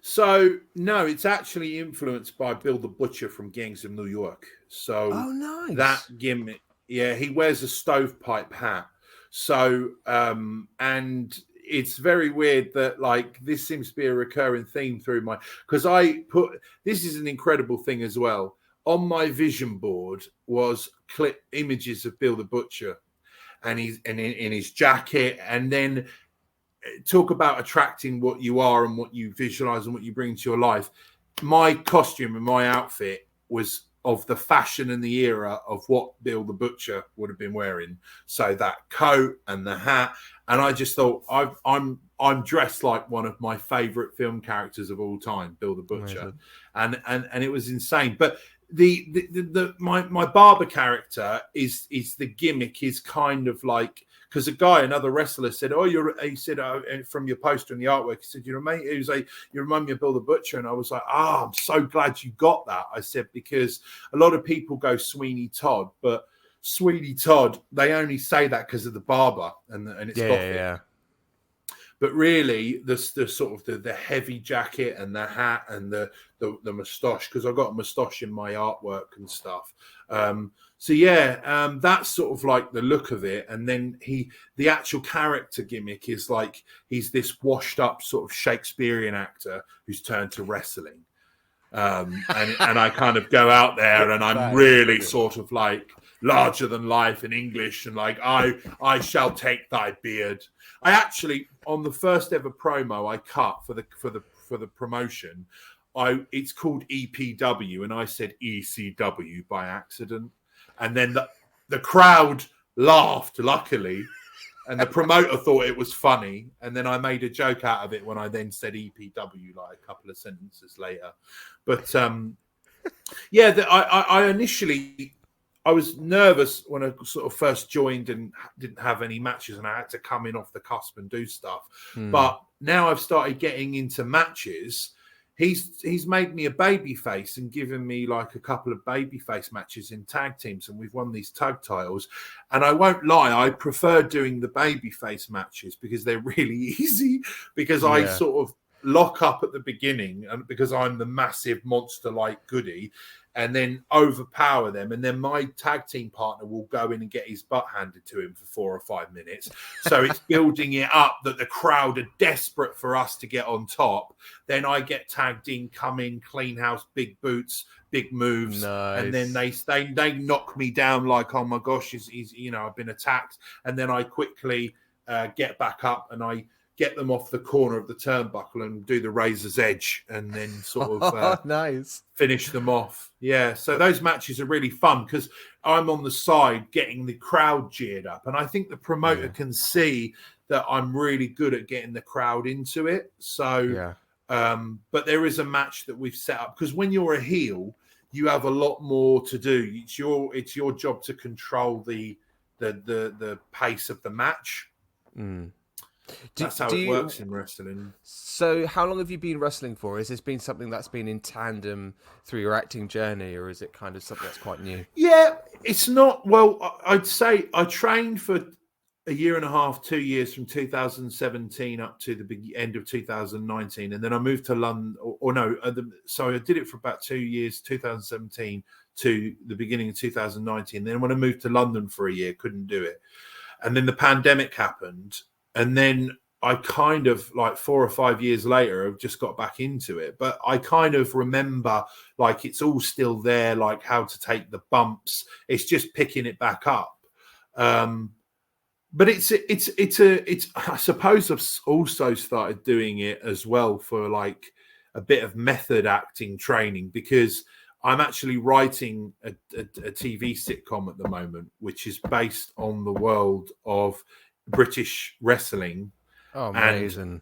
So, no, it's actually influenced by Bill the Butcher from Gangs of New York. So, nice. That gimmick, he wears a stovepipe hat. So, and it's very weird that, like, this seems to be a recurring theme through because this is an incredible thing as well. On my vision board was clip images of Bill the Butcher and he's in his jacket, and then talk about attracting what you are and what you visualize and what you bring to your life. My costume and my outfit was of the fashion and the era of what Bill the Butcher would have been wearing. So that coat and the hat. And I just thought I'm dressed like one of my favorite film characters of all time, Bill the Butcher. And it was insane. But my barber character is the gimmick is kind of like, because another wrestler said, from your poster and the artwork, he said, you remind me of Bill the Butcher. And I was like, I'm so glad you got that. I said, because a lot of people go Sweeney Todd, but Sweeney Todd, they only say that because of the barber and it's gothic. Yeah. But really, the sort of the heavy jacket and the hat and the moustache, because I've got a moustache in my artwork and stuff. That's sort of like the look of it. And then the actual character gimmick is like he's this washed up sort of Shakespearean actor who's turned to wrestling. And I kind of go out there and I'm really sort of like larger than life in English and like I shall take thy beard. I actually, on the first ever promo I cut for the promotion, it's called EPW and I said ECW by accident. And then the crowd laughed, luckily, and the promoter thought it was funny. And then I made a joke out of it when I then said EPW like a couple of sentences later. But I initially, I was nervous when I sort of first joined and didn't have any matches and I had to come in off the cusp and do stuff. But now I've started getting into matches. He's made me a babyface and given me like a couple of babyface matches in tag teams, and we've won these tag titles. And I won't lie, I prefer doing the babyface matches because they're really easy. Because I sort of lock up at the beginning, and because I'm the massive monster like goodie, and then overpower them, and then my tag team partner will go in and get his butt handed to him for 4 or 5 minutes. So it's building it up that the crowd are desperate for us to get on top. Then I get tagged in, come in, clean house, big boots, big moves, and then they knock me down like, oh my gosh, he's I've been attacked, and then I quickly get back up and I get them off the corner of the turnbuckle and do the razor's edge and then sort of nice. Finish them off. Yeah, so those matches are really fun because I'm on the side getting the crowd cheered up. And I think the promoter can see that I'm really good at getting the crowd into it. So, but there is a match that we've set up because when you're a heel, you have a lot more to do. It's your job to control the pace of the match. That's how it works in wrestling. So how long have you been wrestling for? Has this been something that's been in tandem through your acting journey, or is it kind of something that's quite new? Yeah, it's not. Well, I'd say I trained for a year and a half, 2 years from 2017 up to the end of 2019. And then I moved to London, so I did it for about 2 years, 2017 to the beginning of 2019. Then when I moved to London for a year, couldn't do it. And then the pandemic happened. And then I kind of, like 4 or 5 years later, I've just got back into it. But I kind of remember, like, it's all still there, like how to take the bumps. It's just picking it back up. But it's I suppose I've also started doing it as well for like a bit of method acting training, because I'm actually writing a TV sitcom at the moment, which is based on the world of British wrestling and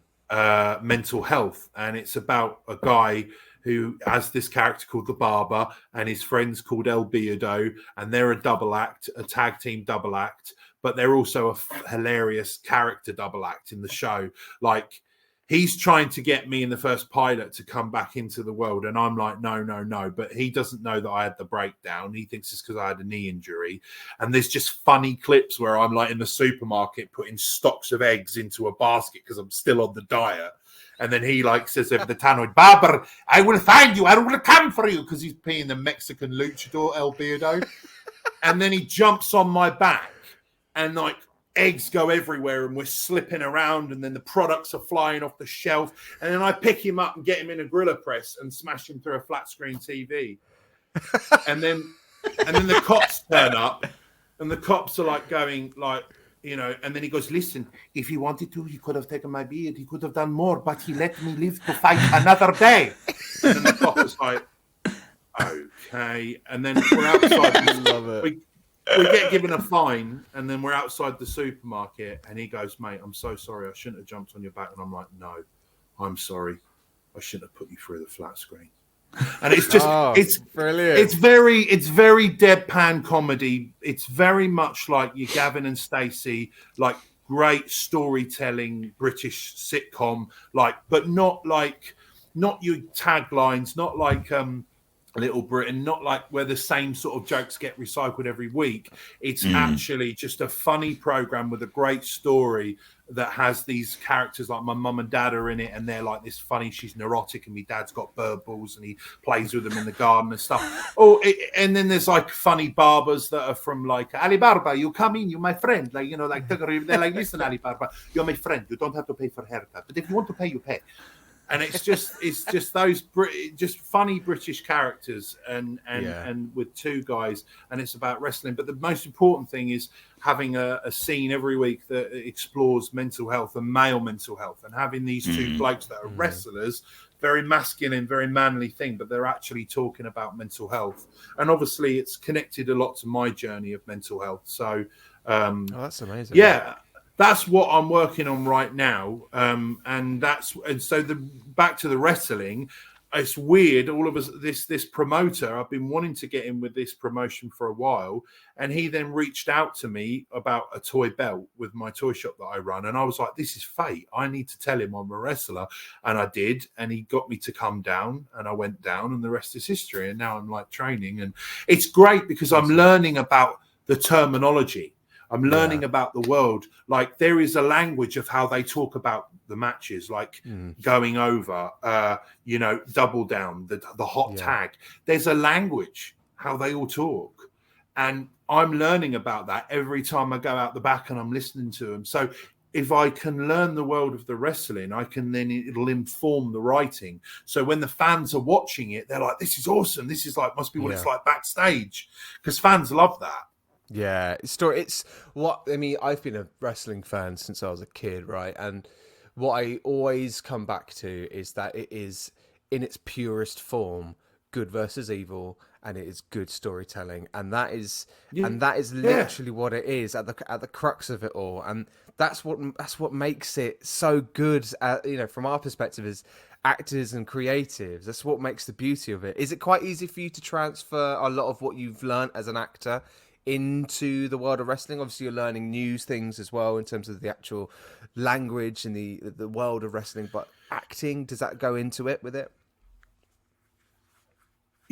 mental health. And it's about a guy who has this character called the Barber and his friends called El Beardo, and they're a double act, a tag team double act, but they're also a hilarious character double act in the show. Like, he's trying to get me in the first pilot to come back into the world, and I'm like, no. But he doesn't know that I had the breakdown. He thinks it's because I had a knee injury. And there's just funny clips where I'm like in the supermarket putting stocks of eggs into a basket because I'm still on the diet. And then he like says over the tannoy, Barber, I will find you. I will come for you, because he's being the Mexican luchador, El Beardo. And then he jumps on my back, and like eggs go everywhere, and we're slipping around, and then the products are flying off the shelf. And then I pick him up and get him in a gorilla press and smash him through a flat screen TV. and then the cops turn up, and the cops are like going like, you know, and then he goes, listen, if he wanted to, he could have taken my beard. He could have done more, but he let me live to fight another day. And then the cop was like, okay. And then we're outside. Love it. We get given a fine, and then we're outside the supermarket, and he goes, mate, I'm so sorry. I shouldn't have jumped on your back. And I'm like, no, I'm sorry. I shouldn't have put you through the flat screen. And it's just, it's brilliant. It's very deadpan comedy. It's very much like your Gavin and Stacey, like great storytelling British sitcom, like, but not your taglines, not like Little Britain, not like where the same sort of jokes get recycled every week. It's actually just a funny program with a great story that has these characters like my mum and dad are in it, and they're like this funny, she's neurotic, and my dad's got bird balls and he plays with them in the garden and stuff. And then there's like funny barbers that are from like, Ali Barber, you come in, you're my friend. Like, you know, like they're like, listen, Ali Barber, you're my friend. You don't have to pay for a haircut, but if you want to pay, you pay. And it's just those just funny British characters and with two guys, and it's about wrestling. But the most important thing is having a scene every week that explores mental health and male mental health, and having these two blokes that are wrestlers, very masculine, very manly thing, but they're actually talking about mental health. And obviously it's connected a lot to my journey of mental health. So that's amazing. Yeah. That's what I'm working on right now, so back to the wrestling. It's weird. All of us, this promoter, I've been wanting to get in with this promotion for a while, and he then reached out to me about a toy belt with my toy shop that I run, and I was like, "This is fate. I need to tell him I'm a wrestler," and I did, and he got me to come down, and I went down, and the rest is history. And now I'm like training, and it's great because I'm learning about the terminology. I'm learning about the world. Like, there is a language of how they talk about the matches, like going over, double down, the hot tag. There's a language, how they all talk. And I'm learning about that every time I go out the back and I'm listening to them. So if I can learn the world of the wrestling, it'll inform the writing. So when the fans are watching it, they're like, this is awesome. This is like, must be what it's like backstage. Because fans love that. Yeah, I've been a wrestling fan since I was a kid, right? And what I always come back to is that it is, in its purest form, good versus evil, and it is good storytelling, and that is literally what it is at the crux of it all, and that's what makes it so good. From our perspective as actors and creatives, that's what makes the beauty of it. Is it quite easy for you to transfer a lot of what you've learned as an actor into the world of wrestling? Obviously you're learning new things as well in terms of the actual language and the world of wrestling, but acting, does that go into it with it?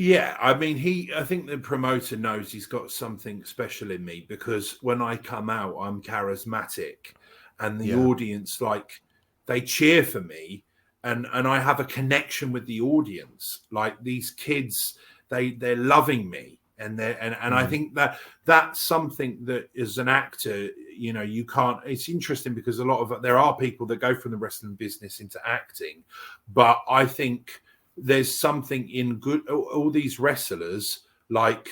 Yeah, I mean, I think the promoter knows he's got something special in me, because when I come out, I'm charismatic, and the audience, like, they cheer for me, and I have a connection with the audience. Like, these kids, they're loving me, and I think that's something that, as an actor, you know, you can't. It's interesting because there are people that go from the wrestling business into acting, but I think there's something in all these wrestlers, like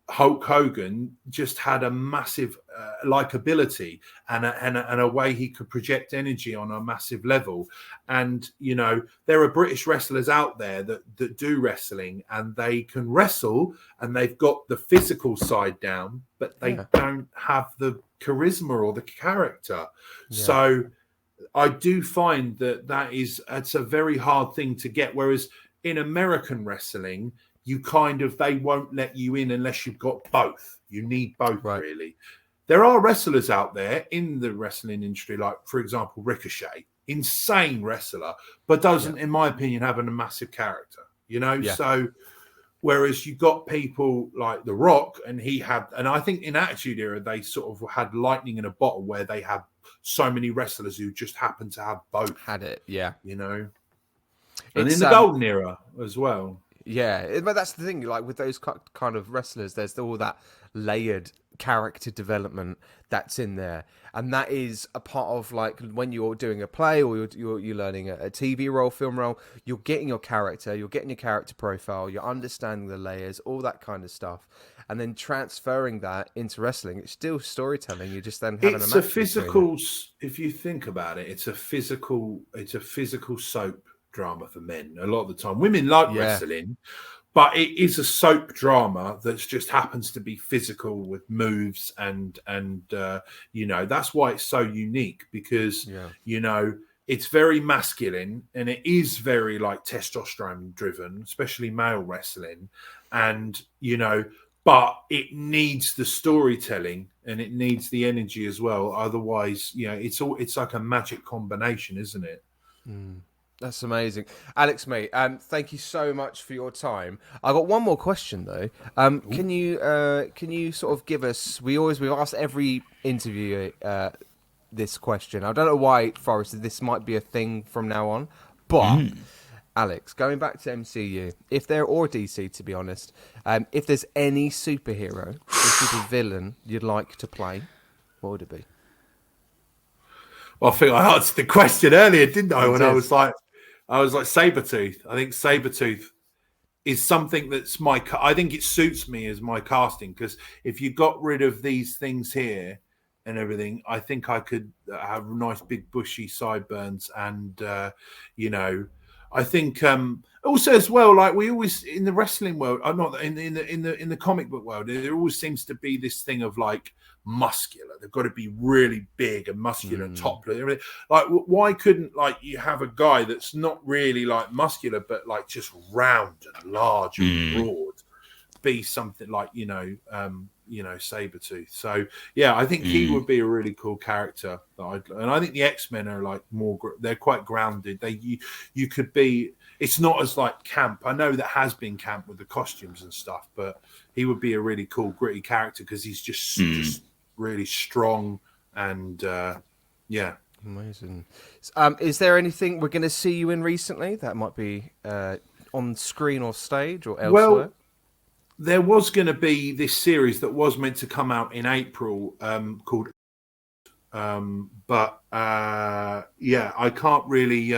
Hulk Hogan, just had a massive likability and a way he could project energy on a massive level. And, you know, there are British wrestlers out there that do wrestling, and they can wrestle, and they've got the physical side down, but they don't have the charisma or the character. So I do find it's a very hard thing to get. Whereas in American wrestling, they won't let you in unless you've got both. You need both, really. There are wrestlers out there in the wrestling industry, like, for example, Ricochet, insane wrestler, but doesn't, in my opinion, have a massive character, you know? So, whereas you got people like The Rock, and I think in Attitude Era, they sort of had lightning in a bottle, where they had so many wrestlers who just happened to have both. Had it, you know? And in the Golden Era as well. Yeah, but that's the thing. Like, with those kind of wrestlers, there's all that layered character development that's in there, and that is a part of, like, when you're doing a play or you're learning a TV role, film role. You're getting your character, you're getting your character profile, you're understanding the layers, all that kind of stuff, and then transferring that into wrestling. It's still storytelling. You just then having it's a physical. If you think about it, it's a physical soap drama for men a lot of the time. Women like wrestling, but it is a soap drama that just happens to be physical with moves, and you know, that's why it's so unique, because you know, it's very masculine, and it is very, like, testosterone driven, especially male wrestling, and, you know, but it needs the storytelling, and it needs the energy as well. Otherwise, you know, it's like a magic combination, isn't it? That's amazing. Alex, mate, thank you so much for your time. I got one more question, though. Can you sort of give us... We've asked every interview this question. I don't know why, Forrest, this might be a thing from now on, but... Alex, going back to MCU, or DC, to be honest, if there's any superhero or supervillain you'd like to play, what would it be? Well, I think I answered the question earlier, didn't I? When I was like Sabretooth. I think Sabretooth is something that's I think it suits me as my casting, because if you got rid of these things here and everything, I think I could have nice big bushy sideburns, and you know, I think also as well, like, we always in the wrestling world, not in the comic book world, there always seems to be this thing of, like, muscular. They've got to be really big and muscular and topless. Like, why couldn't, like, you have a guy that's not really, like, muscular, but, like, just round and large and broad, be something like, you know, Sabretooth. So yeah, I think he would be a really cool character and I think the X-Men are, like, they're quite grounded. You could be, it's not as, like, camp. I know that has been camp with the costumes and stuff, but he would be a really cool, gritty character, because he's just really strong, and amazing. Is there anything we're going to see you in recently that might be on screen or stage or elsewhere? Well, there was going to be this series that was meant to come out in April, called but I can't really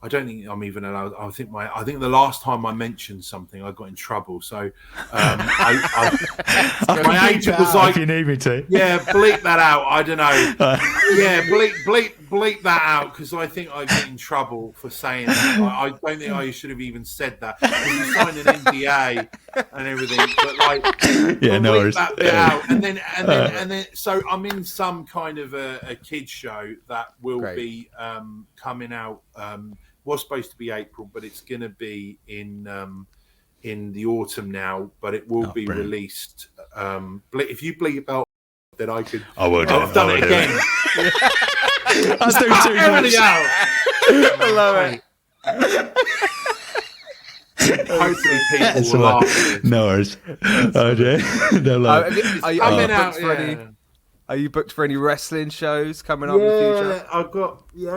I don't think I'm even allowed. I think the last time I mentioned something, I got in trouble. So my agent was like, "If you need me to, yeah, bleep that out." I don't know. Yeah, bleep that out, because I think I get in trouble for saying that. I don't think I should have even said that. You signed an NDA and everything, but, like, no worries. That bit out, and then. So I'm in some kind of a kids show that will be coming out. Was supposed to be April, but it's going to be in the autumn now. But it will be released. If you bleep out, then I could. I will do I've done it again. That's doing too much. Out. I love it. Hopefully people will laugh. No worries. Okay. Are you booked for any wrestling shows coming up in the future? I've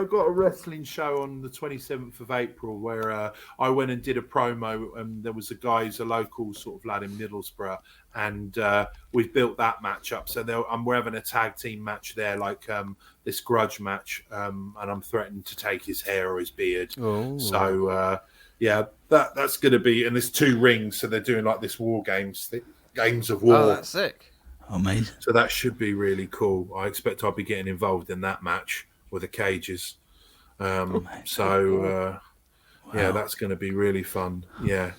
got a wrestling show on the 27th of April where I went and did a promo, and there was a local sort of lad in Middlesbrough, and we've built that match up. So we're having a tag team match there, like this grudge match, and I'm threatening to take his hair or his beard. Oh. So that's going to be, and there's 2 rings, so they're doing like this war games of war. Oh, that's sick. Amazing. So that should be really cool. I expect I'll be getting involved in that match with the cages. That's going to be really fun. Yeah.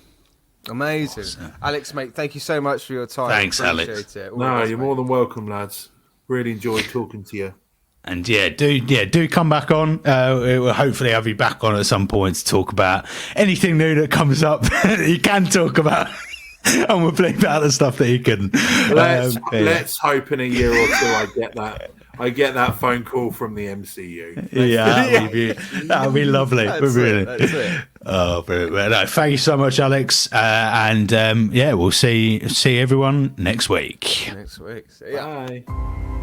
Amazing. Awesome. Alex, mate, thank you so much for your time. Thanks, Alex. You're more than welcome, lads. Really enjoyed talking to you. And do come back on. We'll hopefully have you back on at some point to talk about anything new that comes up that you can talk about. And we'll bleep out the stuff that you couldn't. Let's hope in a year or two I get that phone call from the MCU. That'll be lovely. That's it. Oh, brilliant. No, thank you so much, Alex. We'll see everyone next week. See ya. Bye.